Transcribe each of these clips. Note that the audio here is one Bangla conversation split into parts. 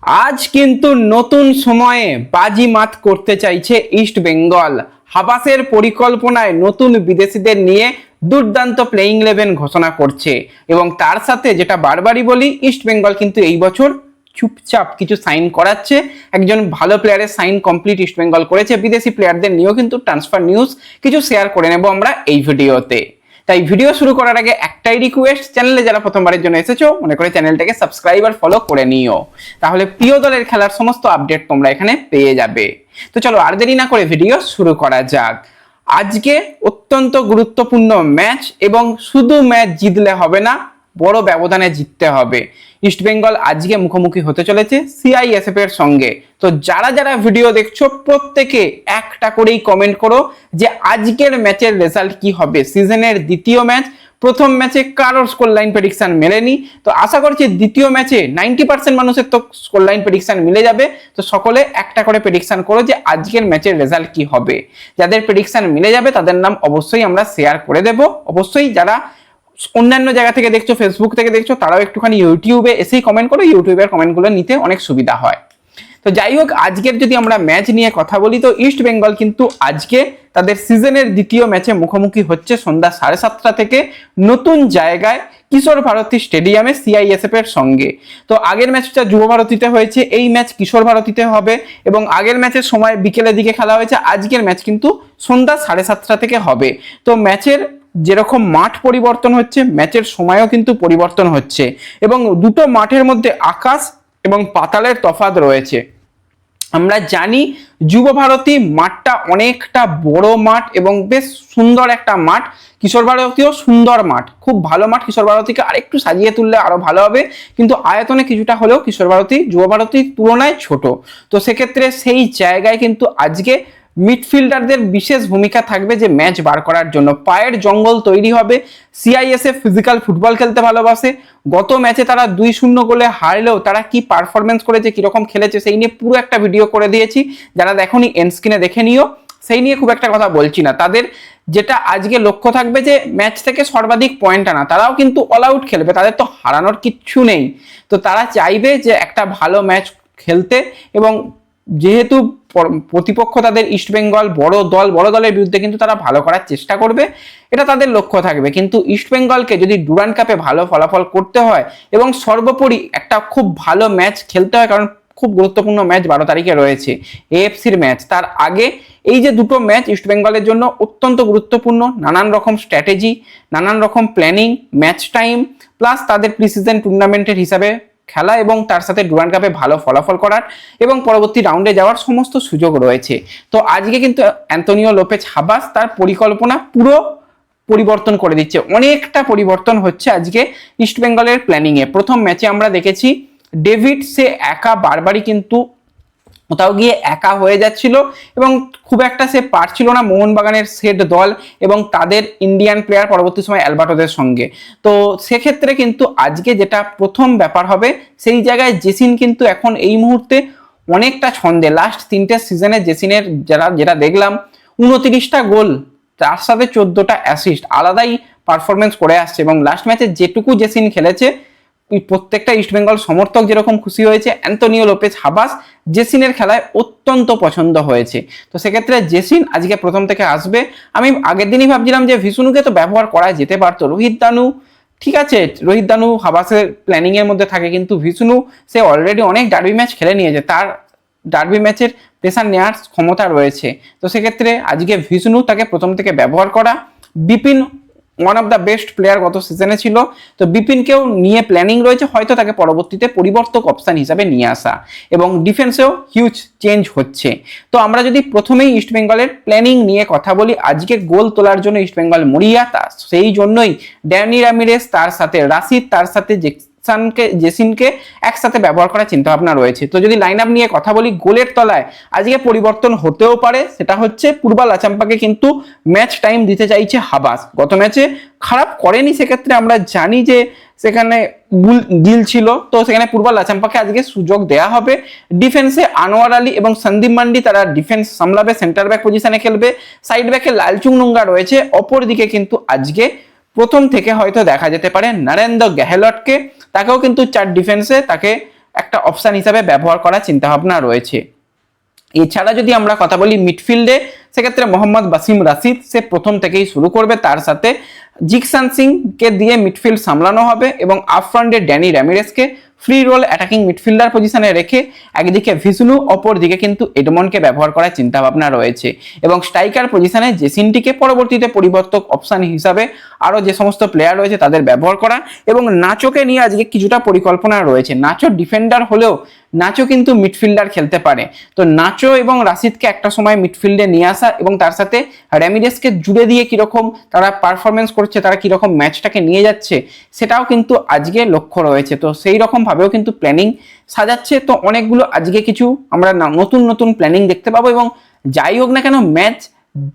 আজ কিন্তু নতুন সময়ে বাজিমাত করতে চাইছে ইস্ট বেঙ্গল। হাবাসের পরিকল্পনায় নতুন বিদেশিদের নিয়ে দুর্দান্ত প্লেইং 11 ঘোষণা করছে এবং তার সাথে যেটা বারবারই বলি, ইস্ট বেঙ্গল কিন্তু এই বছর চুপচাপ কিছু সাইন করাচ্ছে। একজন ভালো প্লেয়ারের সাইন কমপ্লিট ইস্ট বেঙ্গল করেছে। বিদেশি প্লেয়ারদের নিয়েও কিন্তু ট্রান্সফার নিউজ কিছু শেয়ার করে নেব আমরা এই ভিডিওতে। তাই ভিডিও শুরু করার আগে একটাই রিকোয়েস্ট, চ্যানেলে যারা প্রথমবারের জন্য এসেছো মনে করে চ্যানেলটাকে সাবস্ক্রাইব আর ফলো করে নিও, তাহলে প্রিয় দলের খেলার সমস্ত আপডেট তোমরা এখানে পেয়ে যাবে। তো চলো আর দেরি না করে ভিডিও শুরু করা যাক। আজকে অত্যন্ত গুরুত্বপূর্ণ ম্যাচ এবং শুধু ম্যাচ জিতলে হবে না, বড় ব্যবধানে জিততে হবে। ইস্টবেঙ্গল আজকে মুখোমুখি হতে চলেছে সিআইএসএফ এর সঙ্গে। তো যারা যারা ভিডিও দেখছো প্রত্যেকে একটা করেই কমেন্ট করো যে আজকের ম্যাচের রেজাল্ট কি হবে। সিজনের দ্বিতীয় ম্যাচ, প্রথম ম্যাচে কারোর স্কোর লাইন প্রেডিকশন মেলেনি, তো আশা করছি দ্বিতীয় ম্যাচে 90% মানুষের তো স্কোর লাইন প্রেডিকশন মিলে যাবে। তো সকলে একটা করে প্রেডিকশন করো যে আজকের ম্যাচের রেজাল্ট কি হবে। যাদের প্রেডিকশন মিলে যাবে তাদের নাম অবশ্যই আমরা শেয়ার করে দেব। অবশ্যই যারা অন্যান্য জায়গা থেকে দেখছো, ফেসবুক থেকে দেখছো, তারাও একটুখানি ইউটিউবে এসেই কমেন্ট করো, ইউটিউবের কমেন্টগুলো নিতে অনেক সুবিধা হয়। তো যাই হোক, আজকের যদি আমরা ম্যাচ নিয়ে কথা বলি তো ইস্ট বেঙ্গল কিন্তু আজকে তাদের সিজনের দ্বিতীয় ম্যাচে মুখোমুখি হচ্ছে সন্ধ্যা 7:30 থেকে নতুন জায়গায় কিশোর ভারতী স্টেডিয়ামে সিআইএসএফ এর সঙ্গে। তো আগের ম্যাচটা যুব ভারতীতে হয়েছে, এই ম্যাচ কিশোর ভারতীতে হবে এবং আগের ম্যাচের সময় বিকেলের দিকে খেলা হয়েছে, আজকের ম্যাচ কিন্তু সন্ধ্যা 7:30 থেকে হবে। তো ম্যাচের যেরকম মাঠ পরিবর্তন হচ্ছে, ম্যাচের সময়ও কিন্তু পরিবর্তন হচ্ছে এবং দুটো মাঠের মধ্যে আকাশ এবং পাতালের তফাৎ রয়েছে। আমরা জানি যুব ভারতী মাঠটা অনেকটা বড় মাঠ এবং বেশ সুন্দর একটা মাঠ। কিশোর ভারতীও সুন্দর মাঠ, খুব ভালো মাঠ। কিশোর ভারতীকে আরেকটু সাজিয়ে তুললে আরো ভালো হবে, কিন্তু আয়তনে কিছুটা হলেও কিশোর ভারতী যুব ভারতীর তুলনায় ছোট। তো সেক্ষেত্রে সেই জায়গায় কিন্তু আজকে মিডফিল্ডারদের বিশেষ ভূমিকা থাকবে যে ম্যাচ বার করার জন্য। পায়ের জঙ্গল তৈরি হবে। সিআইএসএফ ফিজিক্যাল ফুটবল খেলতে ভালোবাসে। গত ম্যাচে তারা 2-0 গোলে হারলেও তারা কি পারফরমেন্স করেছে, কিরকম খেলেছে সেই নিয়ে পুরো একটা ভিডিও করে দিয়েছি। যারা দেখোনি এন্ড স্ক্রিনে দেখে নিও, সেই নিয়ে খুব একটা কথা বলছি না। তাদের যেটা আজকে লক্ষ্য থাকবে যে ম্যাচ থেকে সর্বাধিক পয়েন্ট আনা। তারাও কিন্তু অল আউট খেলবে, তাদের তো হারানোর কিচ্ছু নেই। তো তারা চাইবে যে একটা ভালো ম্যাচ খেলতে এবং যেহেতু প্রতিপক্ষ তাদের ইস্ট বেঙ্গল বড় দল, বড় দলের বিরুদ্ধে কিন্তু তারা ভালো করার চেষ্টা করবে, এটা তাদের লক্ষ্য থাকবে। কিন্তু ইস্ট বেঙ্গলকে যদি ডুরান্ড কাপে ভালো ফলাফল করতে হয় এবং সর্বোপরি একটা খুব ভালো ম্যাচ খেলতে হয়, কারণ খুব গুরুত্বপূর্ণ ম্যাচ 12 তারিখে রয়েছে এএফসির ম্যাচ, তার আগে এই যে দুটো ম্যাচ ইস্ট বেঙ্গলের জন্য অত্যন্ত গুরুত্বপূর্ণ। নানান রকম স্ট্র্যাটেজি, নানান রকম প্ল্যানিং, ম্যাচ টাইম প্লাস তাদের প্রি সিজন টুর্নামেন্টের হিসাবে খেলা এবং তার সাথে ডুরান্ড কাপে ভালো ফলাফল করার এবং পরবর্তী রাউন্ডে যাওয়ার সমস্ত সুযোগ রয়েছে। তো আজকে কিন্তু অ্যান্তোনিও লোপেজ হাবাস তার পরিকল্পনা পুরো পরিবর্তন করে দিচ্ছে। অনেকটা পরিবর্তন হচ্ছে আজকে ইস্ট বেঙ্গলের প্ল্যানিং এ। প্রথম ম্যাচে আমরা দেখেছি ডেভিড সে একা বারবারই কিন্তু কোথাও গিয়ে একা হয়ে যাচ্ছিল এবং খুব একটা সে পারছিল না মোহনবাগানের সেট দল এবং তাদের ইন্ডিয়ান প্লেয়ার পরবর্তী সময় অ্যালবার্টোদের সঙ্গে। তো সেক্ষেত্রে কিন্তু আজকে যেটা প্রথম ব্যাপার হবে, সেই জায়গায় জেসিন কিন্তু এখন এই মুহূর্তে অনেকটা ছন্দে। লাস্ট 3টে সিজনে জেসিনের যেটা দেখলাম 29টা গোল, তার সাথে 14টা অ্যাসিস্ট, আলাদাই পারফরমেন্স করে আসছে এবং লাস্ট ম্যাচে যেটুকু জেসিন খেলেছে প্রত্যেকটা ইস্ট বেঙ্গল সমর্থক যেরকম খুশি হয়েছে, অ্যান্তোনিও লোপেজ হাবাস জেসিনের খেলায় অত্যন্ত পছন্দ হয়েছে। তো সেক্ষেত্রে জেসিন আজকে প্রথম থেকে আসবে। আমি আগের দিনই ভাবছিলাম যে ভিশুনুকে তো ব্যবহার করা যেতে পারতো। রোহিত দানু ঠিক আছে, রোহিত দানু হাবাসের প্ল্যানিং এর মধ্যে থাকে, কিন্তু ভিশুনু সে অলরেডি অনেক ডার্বি ম্যাচ খেলে নিয়েছে, তার ডার্বি ম্যাচের প্রেসার নেওয়ার ক্ষমতা রয়েছে। তো সেক্ষেত্রে আজকে ভিশুনু তাকে প্রথম থেকে ব্যবহার করা। Bipin one of the best player গত সিজনে ছিল, তো বিপিনকেও নিয়ে প্ল্যানিং রয়েছে, হয়তো তাকে পরবর্তীতে পরিবর্তক অপশন হিসাবে নিয়ে আসা এবং ডিফেন্সেও হিউজ চেঞ্জ হচ্ছে। তো আমরা যদি প্রথমেই ইস্ট বেঙ্গলের প্ল্যানিং নিয়ে কথা বলি, আজকে গোল তোলার জন্য ইস্ট বেঙ্গল মরিয়া, সেই জন্যই ড্যানি রামিরেস, তার সাথে রাশিদ, তার সাথে জেসিনকে একসাথে ব্যবহার করার চিন্তা ভাবনা রয়েছে। তো যদি লাইন আপ নিয়ে কথা বলি, গোলের তলায় আজকে পরিবর্তন হতেও পারে, সেটা হচ্ছে পূর্বা লাচাম্পাকে কিন্তু ম্যাচ টাইম দিতে চাইছে হাবাস। গত ম্যাচে খারাপ করেনি, সেক্ষেত্রে আমরা জানি যে সেখানে গিল ছিল, তো সেখানে পূর্বা লাচাম্পাকে আজকে সুযোগ দেয়া হবে। ডিফেন্সে আনোয়ার আলী এবং সন্দীপ মান্ডি তারা ডিফেন্স সামলাবে, সেন্টার ব্যাক পজিশনে খেলবে। সাইড ব্যাকে লালচুং নুঙ্গা রয়েছে। অপরদিকে কিন্তু আজকে প্রথম থেকে হয়তো দেখা যেতে পারে নরেন্দ্র গেহলটকে, তাকেও কিন্তু 4 ডিফেন্সে তাকে একটা অপশন হিসাবে ব্যবহার করার চিন্তাভাবনা রয়েছে। এছাড়া যদি আমরা কথা বলি মিডফিল্ডে, সেক্ষেত্রে মোহাম্মদ বাসিম রাশিদ সে প্রথম থেকেই শুরু করবে, তার সাথে জিকসান সিংকে দিয়ে মিডফিল্ড সামলানো হবে এবং আপ ফ্রন্টে ড্যানি র্যামিরেসকে ফ্রি রোল অ্যাটাকিং মিডফিল্ডার পজিশনে রেখে একদিকে ভিসনু, অপর দিকে কিন্তু এডমন্ডকে ব্যবহার করার চিন্তাভাবনা রয়েছে এবং স্ট্রাইকার পজিশনে জেসিনটিকে পরবর্তীতে পরিবর্তক অপশন হিসাবে আরও যে সমস্ত প্লেয়ার রয়েছে তাদের ব্যবহার করা এবং নাচোকে নিয়ে আজকে কিছুটা পরিকল্পনা রয়েছে। নাচো ডিফেন্ডার হলেও নাচো কিন্তু মিডফিল্ডার খেলতে পারে, তো নাচো এবং রাশিদকে একটা সময় মিডফিল্ডে নিয়ে আসা এবং তার সাথে র্যামিরেসকে জুড়ে দিয়ে কিরকম তারা পারফরমেন্স করছে, তারা কিরকম ম্যাচটাকে নিয়ে যাচ্ছে সেটাও কিন্তু আজকে লক্ষ্য রয়েছে। তো সেই রকম ভাবেও কিন্তু প্ল্যানিং সাজাচ্ছে। তো অনেকগুলো আজকে কিছু আমরা নতুন নতুন প্ল্যানিং দেখতে পাবো এবং যাই হোক না কেন ম্যাচ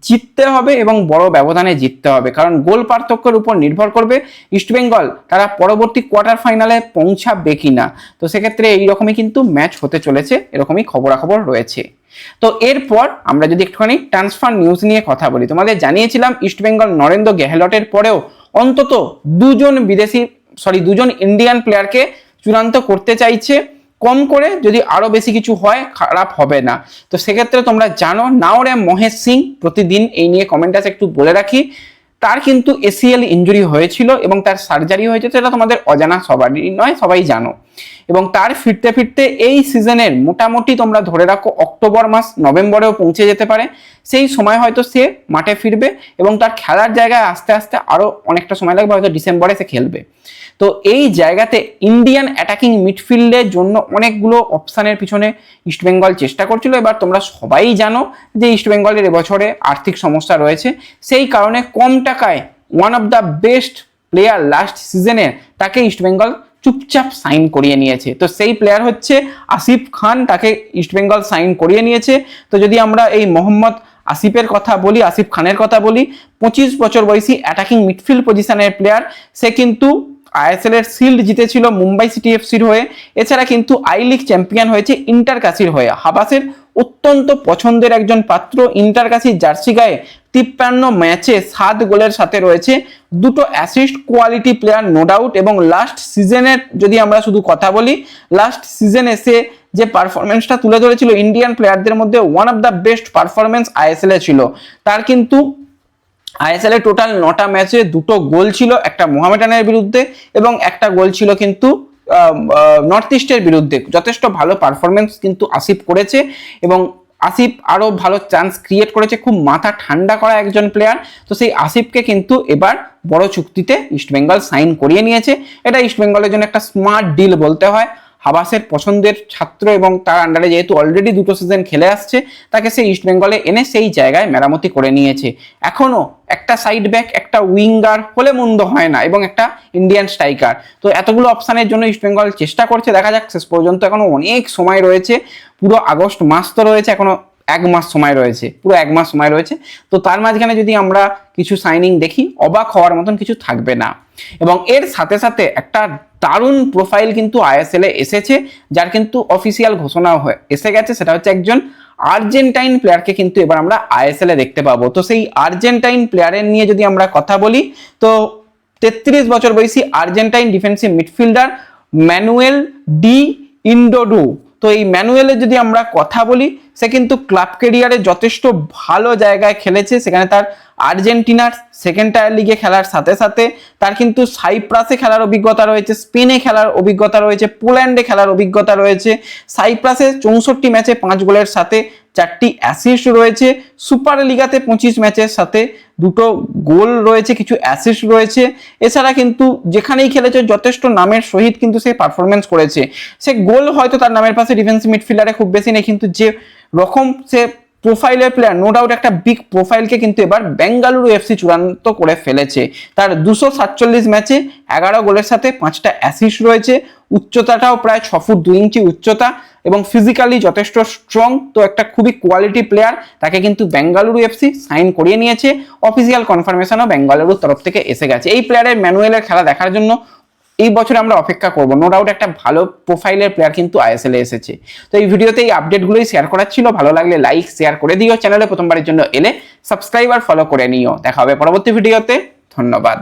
জিততে হবে এবং বড় ব্যবধানে জিততে হবে, কারণ গোল পার্থক্যের উপর নির্ভর করবে ইস্টবেঙ্গল তারা পরবর্তী কোয়ার্টার ফাইনালে পৌঁছাবে কিনা। তো সেক্ষেত্রে এইরকমই কিন্তু ম্যাচ হতে চলেছে, এরকমই খবরাখবর রয়েছে। তো এরপর আমরা যদি একটুখানি ট্রান্সফার নিউজ নিয়ে কথা বলি, তোমাদের জানিয়েছিলাম ইস্টবেঙ্গল নরেন্দ্র গেহলটের পরেও অন্তত দুজন ইন্ডিয়ান প্লেয়ারকে চূড়ান্ত করতে চাইছে, কম করে যদি আরো বেশি কিছু হয় খারাপ হবে না। তো সেক্ষেত্রে তোমরা জানো নাওরে মহেশ সিং, প্রতিদিন এই নিয়ে কমেন্টাসে একটু বলে রাখি, তার কিন্তু এসিএল ইনজুরি হয়েছিল এবং তার সার্জারি হয়েছে, সেটা তোমাদের অজানা সবারই নয়, সবাই জানো। এবং তার ফিরতে ফিরতে এই সিজনের মোটামুটি তোমরা ধরে রাখো অক্টোবর মাস, নভেম্বরেও পৌঁছে যেতে পারে, সেই সময় হয়তো সে মাঠে ফিরবে এবং তার খেলার জায়গায় আস্তে আস্তে আরো অনেকটা সময় লাগবে, হয়তো ডিসেম্বরে সে খেলবে। তো এই জায়গাতে ইন্ডিয়ান অ্যাটাকিং মিডফিল্ডের জন্য অনেকগুলো অপশানের পিছনে ইস্টবেঙ্গল চেষ্টা করছিল। এবার তোমরা সবাই জানো যে ইস্টবেঙ্গলের এবছরে আর্থিক সমস্যা রয়েছে, সেই কারণে কম টাকায় one of the best player last সিজনের তাকে ইস্টবেঙ্গল চুপচাপ সাইন করিয়ে নিয়েছে। তো সেই প্লেয়ার হচ্ছে আসিফ খান, তাকে ইস্টবেঙ্গল সাইন করিয়ে নিয়েছে। তো যদি আমরা এই মোহাম্মদ আসিফ খানের কথা বলি, 25 বছর বয়সী অ্যাটাকিং মিডফিল্ড পজিশনের প্লেয়ার, সে কিন্তু আইএসএল এর শিল্ড জিতেছিল মুম্বাই সিটি এফসির হয়ে, এছাড়া কিন্তু আই লিগ চ্যাম্পিয়ন হয়েছে ইন্টারকাসির হয়ে। হাবাসের অত্যন্ত পছন্দের একজন পাত্র, ইন্টারকাসির জার্সি গায়ে 53 ম্যাচে 7 গোলের সাথে রয়েছে 2 assist, quality player no doubt. এবং লাস্ট সিজনের যদি আমরা শুধু কথা বলি, লাস্ট সিজনে সে যে পারফরমেন্সটা তুলে ধরেছিল ইন্ডিয়ান প্লেয়ারদের মধ্যে one of the best performance ISL এ ছিল। তার কিন্তু আইএসএল এ টোটাল 9টা ম্যাচে 2টো গোল ছিল, একটা মোহামেডানের বিরুদ্ধে এবং একটা গোল ছিল কিন্তু নর্থ ইস্টের বিরুদ্ধে। যথেষ্ট ভালো পারফরমেন্স কিন্তু আসিফ করেছে এবং আসিফ আরো ভালো চান্স ক্রিয়েট করেছে, খুব মাথা ঠান্ডা করা একজন প্লেয়ার। তো সেই আসিফকে কিন্তু এবার বড় চুক্তিতে ইস্টবেঙ্গল সাইন করিয়ে নিয়েছে। এটা ইস্টবেঙ্গলের জন্য একটা স্মার্ট ডিল বলতে হয়। হাবাসের পছন্দের ছাত্র এবং তার আন্ডারে যেহেতু অলরেডি 2টো সিজন খেলে আসছে, তাকে সে ইস্টবেঙ্গলে এনে সেই জায়গায় মেরামতি করে নিয়েছে। এখনো একটা সাইড ব্যাক, একটা উইঙ্গার হলে মন্দ হয় না এবং একটা ইন্ডিয়ান স্ট্রাইকার। তো এতগুলো অপশানের জন্য ইস্টবেঙ্গল চেষ্টা করছে, দেখা যাক শেষ পর্যন্ত। এখনো অনেক সময় রয়েছে, পুরো আগস্ট মাস তো রয়েছে, এখনো 1 মাস সময় রয়েছে, পুরো 1 মাস সময় রয়েছে। তো তার মাঝখানে যদি আমরা কিছু সাইনিং দেখি, অবাক হওয়ার মতন কিছু থাকবে না। এবং এর সাথে সাথে একটা দারুণ প্রোফাইল কিন্তু আইএসএল এ এসেছে, যার কিন্তু অফিসিয়াল ঘোষণা এসে গেছে। সেটা হচ্ছে একজন আর্জেন্টাইন প্লেয়ারকে কিন্তু এবার আমরা আইএসএল এ দেখতে পাবো। তো সেই আর্জেন্টাইন প্লেয়ারের নিয়ে যদি আমরা কথা বলি, তো 33 বছর বয়সী আর্জেন্টাইন ডিফেন্সিভ মিডফিল্ডার ম্যানুয়েল ডি ইন্ডোডু। তো এই ম্যানুয়েলের যদি আমরা কথা বলি, সে কিন্তু ক্লাব ক্যারিয়ারে যথেষ্ট ভালো জায়গায় খেলেছে। সেখানে তার আর্জেন্টিনার সেকেন্ড টায়ার লিগে খেলার সাথে সাথে তার কিন্তু সাইপ্রাসে খেলার অভিজ্ঞতা রয়েছে, স্পেনে খেলার অভিজ্ঞতা রয়েছে, পোল্যান্ডে খেলার অভিজ্ঞতা রয়েছে। সাইপ্রাসে 64 ম্যাচে 5 গোলের সাথে 4টি অ্যাসিস্ট রয়েছে। সুপার লিগাতে 25 ম্যাচের সাথে 2টো গোল রয়েছে, কিছু অ্যাসিস্ট রয়েছে। এছাড়া কিন্তু যেখানেই খেলেছে যথেষ্ট নামের সহিত কিন্তু সে পারফরমেন্স করেছে। সে গোল হয়তো তার নামের পাশে ডিফেন্সিভ মিডফিল্ডারে খুব বেশি নেই, কিন্তু যে রকম সে প্রোফাইলের প্লেয়ার, নো ডাউট একটা বিগ প্রোফাইলকে কিন্তু এবার বেঙ্গালুরু এফসি চূড়ান্ত করে ফেলেছে। তার 247 ম্যাচে 11 গোলের সাথে 5টা অ্যাসিস্ট রয়েছে। উচ্চতাটাও প্রায় 6 ফুট 2 ইঞ্চি উচ্চতা এবং ফিজিক্যালি যথেষ্ট স্ট্রং। তো একটা খুবই কোয়ালিটি প্লেয়ার, তাকে কিন্তু বেঙ্গালুরু এফসি সাইন করিয়ে নিয়েছে। অফিসিয়াল কনফার্মেশনও বেঙ্গালুরুর তরফ থেকে এসে গেছে। এই প্লেয়ারের ম্যানুয়েলের খেলা দেখার জন্য এই বছর আমরা অপেক্ষা করব। নো ডাউট একটা ভালো প্রোফাইলের প্লেয়ার কিন্তু আইএসএল এ এসেছে। তো এই ভিডিওতে এই আপডেটগুলোই শেয়ার করার ছিল। ভালো লাগলে লাইক শেয়ার করে দিও, চ্যানেলে প্রথমবারের জন্য এলে সাবস্ক্রাইব আর ফলো করে নিও। দেখা হবে পরবর্তী ভিডিওতে। ধন্যবাদ।